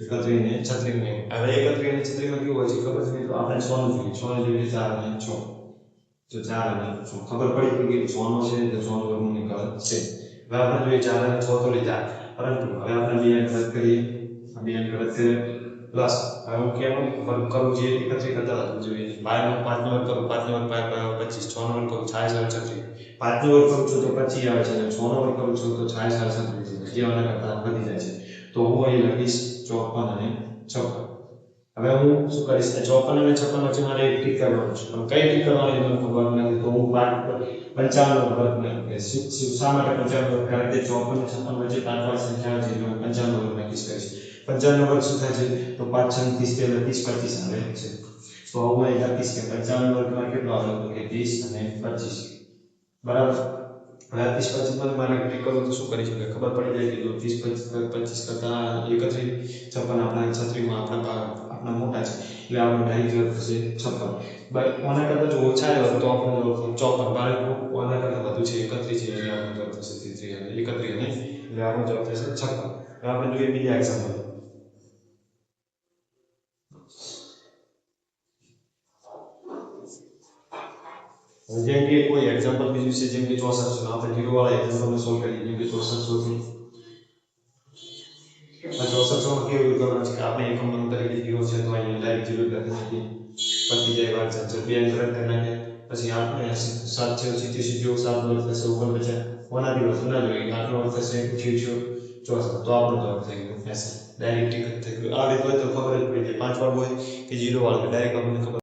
31 ને 36 ને હવે 31 અને 36 માં કેવું હોય છે ખબર છે તો આપણે 100 નું જોઈએ 100 ને જોઈએ 4 અને 6 તો 4 અને 6 ખબર પડી કે 100 નો છે તો 100 નું વર્ગમૂળ નીકળશે હવે આપણે જોઈએ 4 અને 6 તો લીધા પરંતુ હવે આપણે બે અંક રદ કરીએ બે અંક રદ કરીએ પ્લસ હવે હું કેવું વર્ગ કરું જે 31 કરતા હતું જોઈએ 12 નો 5 નો વર્ગ કરું 5 નો વર્ગ 25 6 નો વર્ગ કરું 46 આવે 36 5 નો વર્ગ કરું છું તો 25 આવે છે અને 6 નો વર્ગ કરું છું તો 46 આવે 36 જે આના કરતા વધી જાય છે તો હું અહીં લખીશ 54 અને 56 હવે હું શું કરીશ 54 અને 56 વચ્ચે મારે એક ટીક કરવાનું છે પણ કઈ ટીક કરવાની મને ખબર નથી તો હું 55 નો વર્ગ શા માટે 55 નો વર્ગ કારણ કે 54 અને 56 વચ્ચે 5 વાર સંખ્યા છે એટલે 55 નો વર્ગ નક્કી કરીશ 55 નો વર્ગ શું થાય છે તો 5 6 30 એટલે 30 25 આવે છે તો હું અહીં લખીશ કે 55 નો વર્ગ કેટલો આવે તો કે 30 અને 25 બરાબર હવે 30 25 માં મારે ટીક કરવું તો શું કરી શકે ખબર પડી જાય કે જો 30 25 કરતા 31 56 આપણા 36 માં આપણા મોટા છે એટલે આપણે ડાયરેક્ટ થશે 56 બાય ઓના કરતા જો ઓછા આવ્યો તો આપણે 54 બાય ઓના કરતા વધુ છે 31 છે એટલે આપણો જવાબ થશે 31 અને એટલે આપણો જવાબ થશે 56 હવે આપણે જોઈએ બીજા એક્ઝામ્પલ જેમ કે કોઈ એક્ઝામ્પલ બીજું છે જેમ કે 64 છે આપણે 0 વાળા એક્ઝામ્પલને સોલ્વ કરીએ જેમ કે 64 છે આ 64 માં કેવું કરવાનું છે કે આપણે એકમ અંક તરીકે 0 છે તો અહીંયા ડાયરેક્ટ 0 લખી નાખીએ પછી જાય વાર છે બે અંક રદ કરી નાખીએ પછી આપણે 7 છે 87 જેવું 7 નો વર્ગ થશે 49 કોના દિવસ ના જોઈએ આટલો વર્ગ થશે 64 તો આપણો જવાબ થઈ ગયો 80 ડાયરેક્ટ ટીક થઈ ગયું આ રીતે તો ખબર જ પડી જાય 5 વાર હોય કે 0 વાળો ડાયરેક્ટ આપણને ખબર